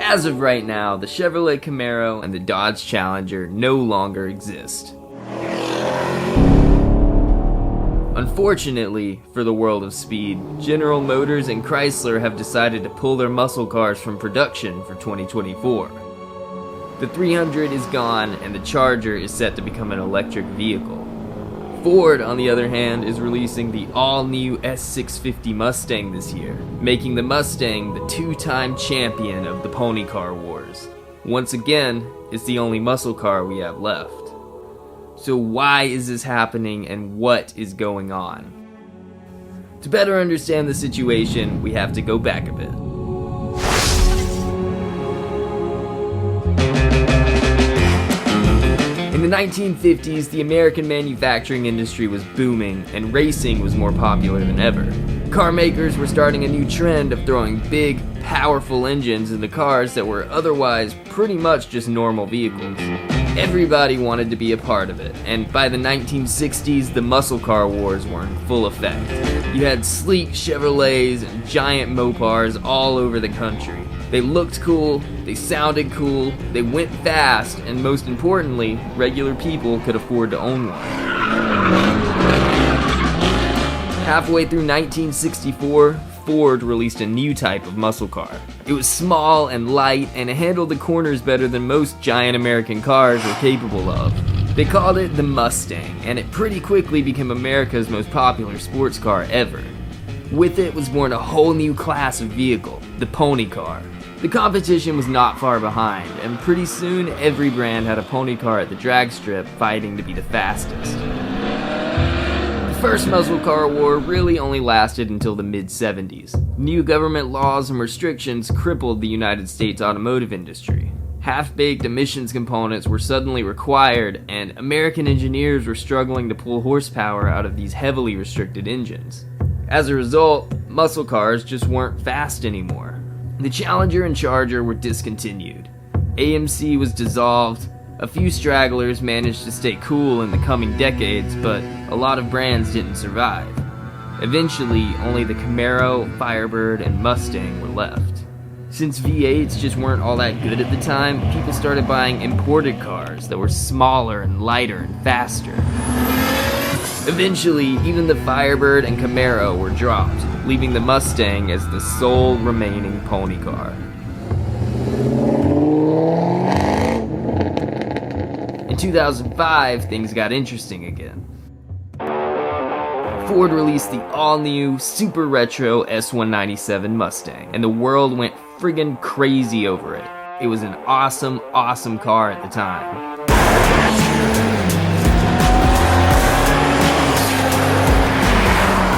as of right now, the Chevrolet Camaro and the Dodge Challenger no longer exist. Unfortunately, for the world of speed, General Motors and Chrysler have decided to pull their muscle cars from production for 2024. The 300 is gone and the Charger is set to become an electric vehicle. Ford, on the other hand, is releasing the all-new S650 Mustang this year, making the Mustang the two-time champion of the pony car wars. Once again, it's the only muscle car we have left. So why is this happening and what is going on? To better understand the situation, we have to go back a bit. In the 1950s, the American manufacturing industry was booming and racing was more popular than ever. Car makers were starting a new trend of throwing big, powerful engines into cars that were otherwise pretty much just normal vehicles. Everybody wanted to be a part of it, and by the 1960s, the muscle car wars were in full effect. You had sleek Chevrolets and giant Mopars all over the country. They looked cool, they sounded cool, they went fast, and most importantly, regular people could afford to own one. Halfway through 1964, Ford released a new type of muscle car. It was small and light, and it handled the corners better than most giant American cars were capable of. They called it the Mustang, and it pretty quickly became America's most popular sports car ever. With it was born a whole new class of vehicle, the pony car. The competition was not far behind, and pretty soon every brand had a pony car at the drag strip fighting to be the fastest. The first muscle car war really only lasted until the mid-70s. New government laws and restrictions crippled the United States automotive industry. Half-baked emissions components were suddenly required, and American engineers were struggling to pull horsepower out of these heavily restricted engines. As a result, muscle cars just weren't fast anymore. The Challenger and Charger were discontinued. AMC was dissolved. A few stragglers managed to stay cool in the coming decades, but a lot of brands didn't survive. Eventually, only the Camaro, Firebird, and Mustang were left. Since V8s just weren't all that good at the time, people started buying imported cars that were smaller and lighter and faster. Eventually, even the Firebird and Camaro were dropped, leaving the Mustang as the sole remaining pony car. In 2005, things got interesting again. Ford released the all-new, super retro S197 Mustang, and the world went friggin' crazy over it. It was an awesome, awesome car at the time.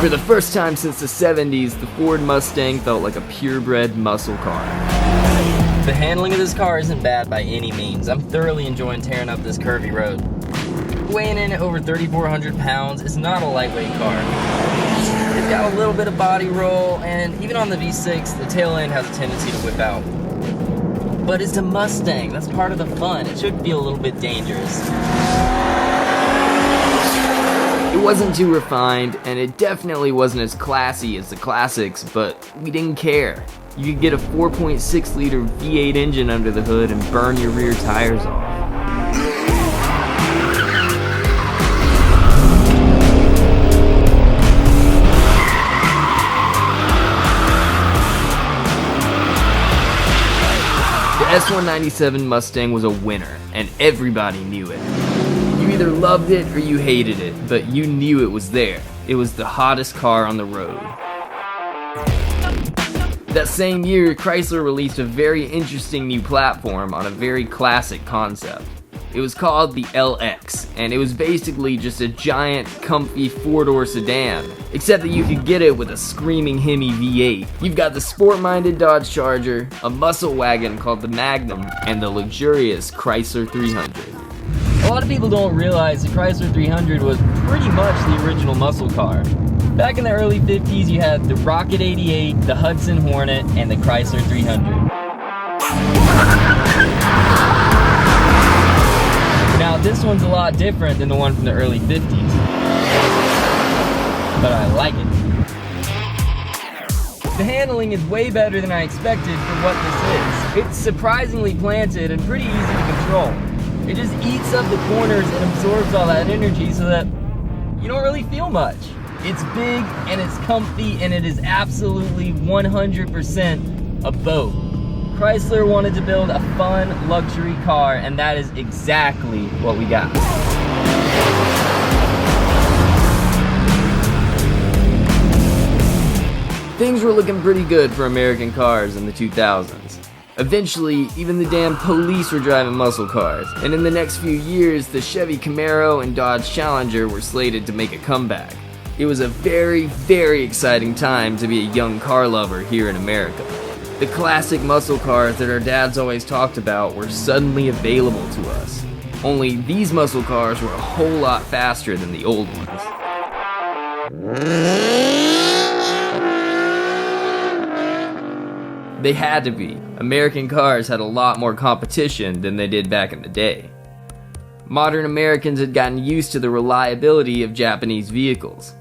For the first time since the 70s, the Ford Mustang felt like a purebred muscle car. The handling of this car isn't bad by any means. I'm thoroughly enjoying tearing up this curvy road. Weighing in at over 3,400 pounds, it's not a lightweight car. It's got a little bit of body roll, and even on the V6, the tail end has a tendency to whip out. But it's a Mustang, that's part of the fun. It should feel a little bit dangerous. It wasn't too refined, and it definitely wasn't as classy as the classics, but we didn't care. You could get a 4.6 liter V8 engine under the hood and burn your rear tires off. The S197 Mustang was a winner, and everybody knew it. You either loved it or you hated it, but you knew it was there. It was the hottest car on the road. That same year, Chrysler released a very interesting new platform on a very classic concept. It was called the LX, and it was basically just a giant, comfy four-door sedan, except that you could get it with a screaming Hemi V8. You've got the sport-minded Dodge Charger, a muscle wagon called the Magnum, and the luxurious Chrysler 300. A lot of people don't realize the Chrysler 300 was pretty much the original muscle car. Back in the early 50s, you had the Rocket 88, the Hudson Hornet, and the Chrysler 300. Now, this one's a lot different than the one from the early 50s, but I like it. The handling is way better than I expected for what this is. It's surprisingly planted and pretty easy to control. It just eats up the corners and absorbs all that energy so that you don't really feel much. It's big and it's comfy and it is absolutely 100% a boat. Chrysler wanted to build a fun luxury car, and that is exactly what we got. Things were looking pretty good for American cars in the 2000s. Eventually, even the damn police were driving muscle cars, and in the next few years, the Chevy Camaro and Dodge Challenger were slated to make a comeback. It was a very, very exciting time to be a young car lover here in America. The classic muscle cars that our dads always talked about were suddenly available to us. Only these muscle cars were a whole lot faster than the old ones. They had to be. American cars had a lot more competition than they did back in the day. Modern Americans had gotten used to the reliability of Japanese vehicles.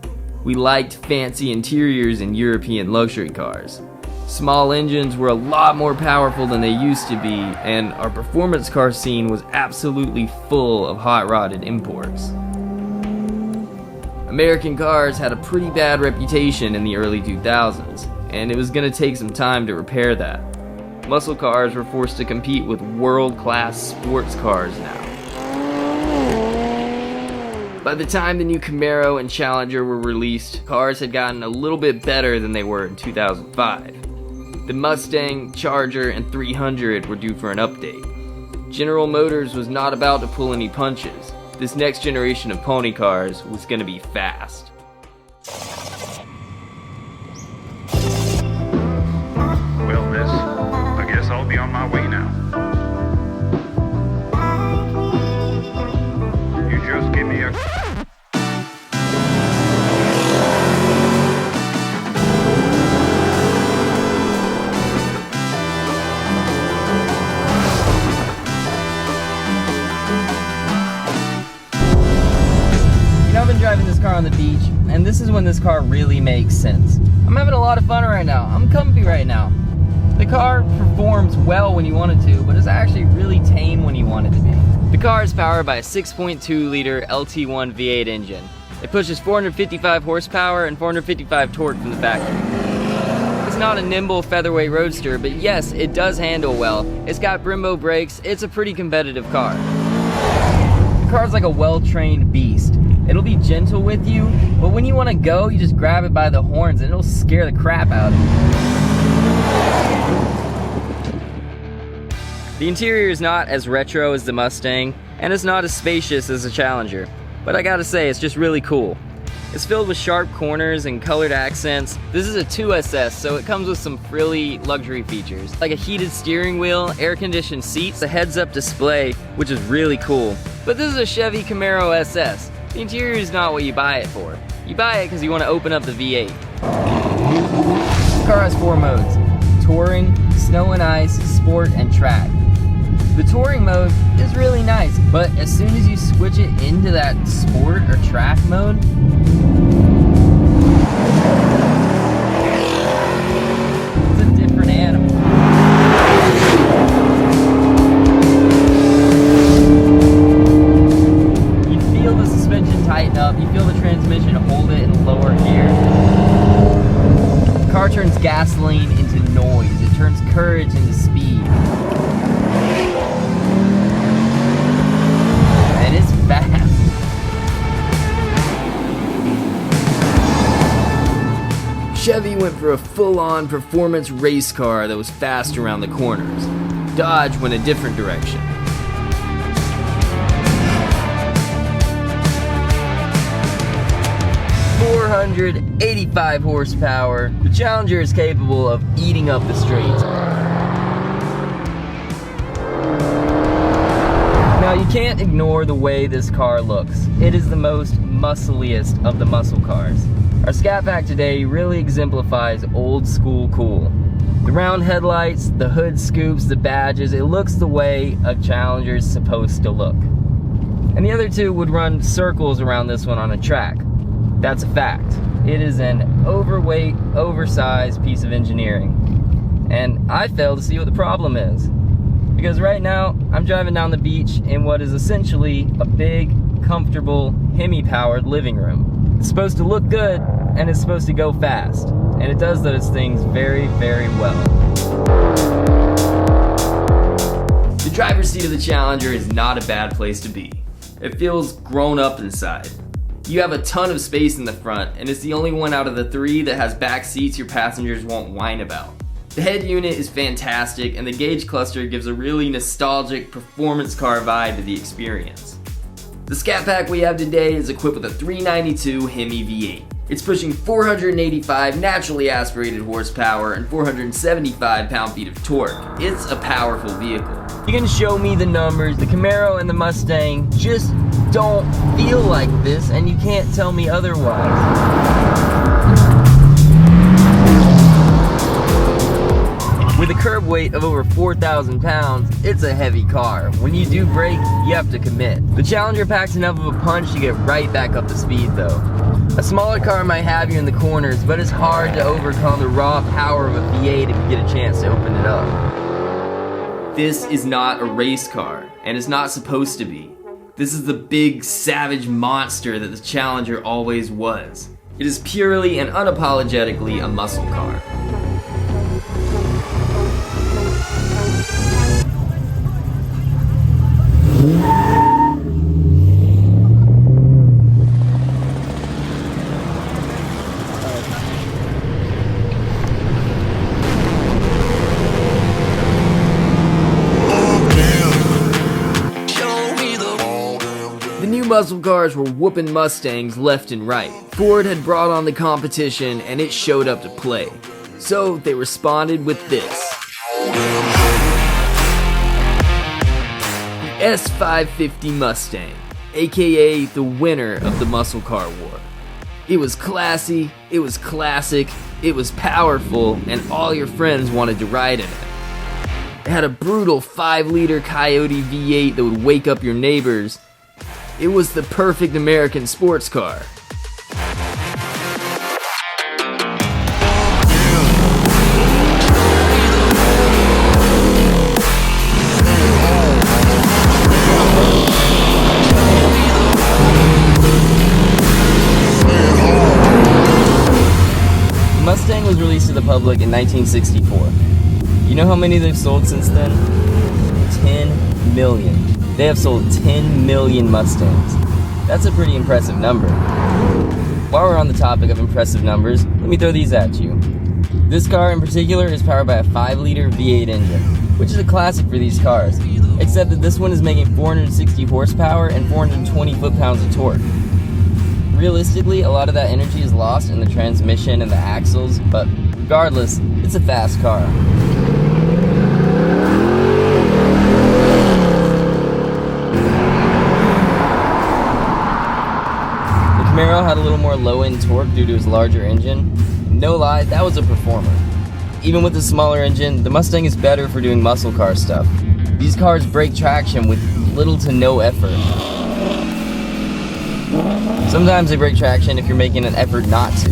We liked fancy interiors in European luxury cars. Small engines were a lot more powerful than they used to be, and our performance car scene was absolutely full of hot-rodded imports. American cars had a pretty bad reputation in the early 2000s, and it was going to take some time to repair that. Muscle cars were forced to compete with world-class sports cars now. By the time the new Camaro and Challenger were released, cars had gotten a little bit better than they were in 2005. The Mustang, Charger, and 300 were due for an update. General Motors was not about to pull any punches. This next generation of pony cars was going to be fast. Well, miss, I guess I'll be on my way now. You just give me a... I've been driving this car on the beach, and this is when this car really makes sense. I'm having a lot of fun right now. I'm comfy right now. The car performs well when you want it to, but it's actually really tame when you want it to be. The car is powered by a 6.2-liter LT1 V8 engine. It pushes 455 horsepower and 455 torque from the factory. It's not a nimble featherweight roadster, but yes, it does handle well. It's got Brembo brakes. It's a pretty competitive car. The car's like a well-trained beast. It'll be gentle with you, but when you want to go, you just grab it by the horns and it'll scare the crap out of you. The interior is not as retro as the Mustang, and it's not as spacious as the Challenger, but I gotta say, it's just really cool. It's filled with sharp corners and colored accents. This is a 2SS, so it comes with some frilly luxury features, like a heated steering wheel, air-conditioned seats, a heads-up display, which is really cool. But this is a Chevy Camaro SS. The interior is not what you buy it for. You buy it because you want to open up the V8. The car has 4 modes: Touring, Snow and Ice, Sport, and Track. The Touring mode is really nice, but as soon as you switch it into that Sport or Track mode, it's a different animal. Tighten up, you feel the transmission hold it in lower gear. The car turns gasoline into noise, it turns courage into speed. And it's fast. Chevy went for a full-on performance race car that was fast around the corners. Dodge went a different direction. 485 horsepower, the Challenger is capable of eating up the streets. Now you can't ignore the way this car looks. It is the most muscliest of the muscle cars. Our Scat Pack today really exemplifies old school cool. The round headlights, the hood scoops, the badges, it looks the way a Challenger is supposed to look. And the other two would run circles around this one on a track. That's a fact. It is an overweight, oversized piece of engineering. And I fail to see what the problem is. Because right now, I'm driving down the beach in what is essentially a big, comfortable, Hemi-powered living room. It's supposed to look good, and it's supposed to go fast. And it does those things very, very well. The driver's seat of the Challenger is not a bad place to be. It feels grown up inside. You have a ton of space in the front, and it's the only one out of the three that has back seats your passengers won't whine about. The head unit is fantastic, and the gauge cluster gives a really nostalgic performance car vibe to the experience. The Scat Pack we have today is equipped with a 392 Hemi V8. It's pushing 485 naturally aspirated horsepower and 475 pound-feet of torque. It's a powerful vehicle. You can show me the numbers. The Camaro and the Mustang just don't feel like this, and you can't tell me otherwise. With a curb weight of over 4,000 pounds, it's a heavy car. When you do brake, you have to commit. The Challenger packs enough of a punch to get right back up to speed though. A smaller car might have you in the corners, but it's hard to overcome the raw power of a V8 if you get a chance to open it up. This is not a race car, and it's not supposed to be. This is the big, savage monster that the Challenger always was. It is purely and unapologetically a muscle car. Muscle cars were whooping Mustangs left and right. Ford had brought on the competition and it showed up to play. So they responded with this. The S550 Mustang, aka the winner of the muscle car war. It was classy, it was classic, it was powerful, and all your friends wanted to ride in it. It had a brutal 5-liter Coyote V8 that would wake up your neighbors. It was the perfect American sports car. The Mustang was released to the public in 1964. You know how many they've sold since then? 10 million. They have sold 10 million Mustangs. That's a pretty impressive number. While we're on the topic of impressive numbers, let me throw these at you. This car in particular is powered by a 5-liter V8 engine, which is a classic for these cars, except that this one is making 460 horsepower and 420 foot-pounds of torque. Realistically, a lot of that energy is lost in the transmission and the axles, but regardless, it's a fast car. Camaro had a little more low-end torque due to its larger engine. No lie, that was a performer. Even with the smaller engine, the Mustang is better for doing muscle car stuff. These cars break traction with little to no effort. Sometimes they break traction if you're making an effort not to.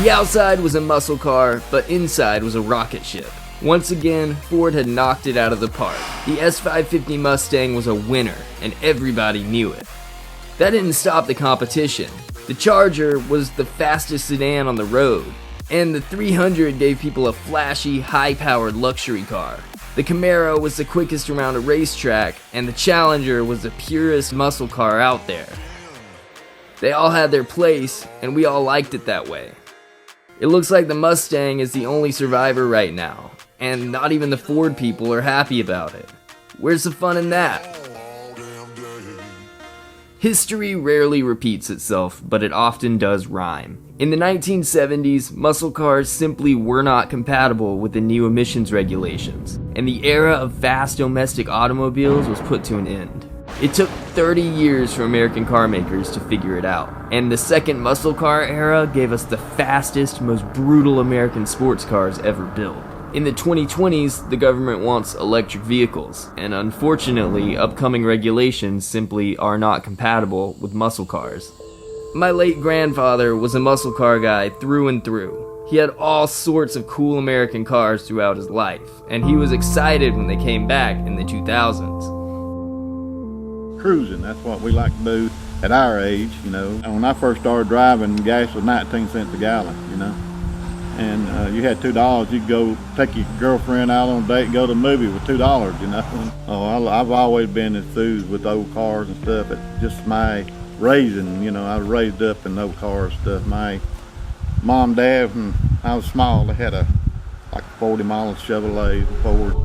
The outside was a muscle car, but inside was a rocket ship. Once again, Ford had knocked it out of the park. The S550 Mustang was a winner, and everybody knew it. That didn't stop the competition. The Charger was the fastest sedan on the road, and the 300 gave people a flashy, high-powered luxury car. The Camaro was the quickest around a racetrack, and the Challenger was the purest muscle car out there. They all had their place, and we all liked it that way. It looks like the Mustang is the only survivor right now, and not even the Ford people are happy about it. Where's the fun in that? History rarely repeats itself, but it often does rhyme. In the 1970s, muscle cars simply were not compatible with the new emissions regulations, and the era of fast domestic automobiles was put to an end. It took 30 years for American car makers to figure it out, and the second muscle car era gave us the fastest, most brutal American sports cars ever built. In the 2020s, the government wants electric vehicles, and unfortunately, upcoming regulations simply are not compatible with muscle cars. My late grandfather was a muscle car guy through and through. He had all sorts of cool American cars throughout his life, and he was excited when they came back in the 2000s. Cruising, that's what we like to do at our age, you know. And when I first started driving, gas was 19 cents a gallon, you know. And you had $2, you'd go take your girlfriend out on a date and go to the movie with $2, you know. Oh, I've always been enthused with old cars and stuff. It's just my raising, you know. I was raised up in old cars and stuff. My mom, dad, when I was small, they had like a 40-mile Chevrolet Ford.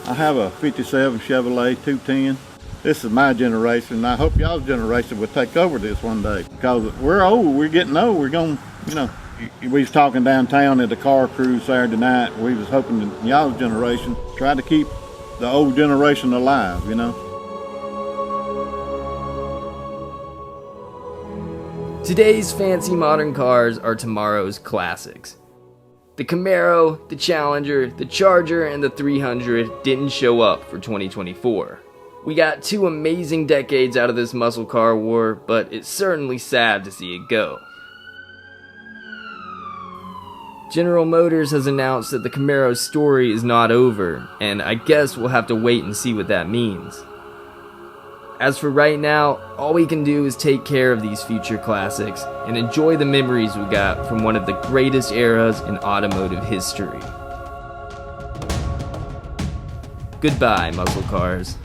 I have a 57 Chevrolet 210. This is my generation, and I hope y'all's generation will take over this one day. Because we're old, we're getting old, we're going, you know. We was talking downtown at the car cruise Saturday night. We was hoping that y'all's generation try to keep the old generation alive, you know. Today's fancy modern cars are tomorrow's classics. The Camaro, the Challenger, the Charger, and the 300 didn't show up for 2024. We got 2 amazing decades out of this muscle car war, but it's certainly sad to see it go. General Motors has announced that the Camaro's story is not over, and I guess we'll have to wait and see what that means. As for right now, all we can do is take care of these future classics and enjoy the memories we got from one of the greatest eras in automotive history. Goodbye, muscle cars.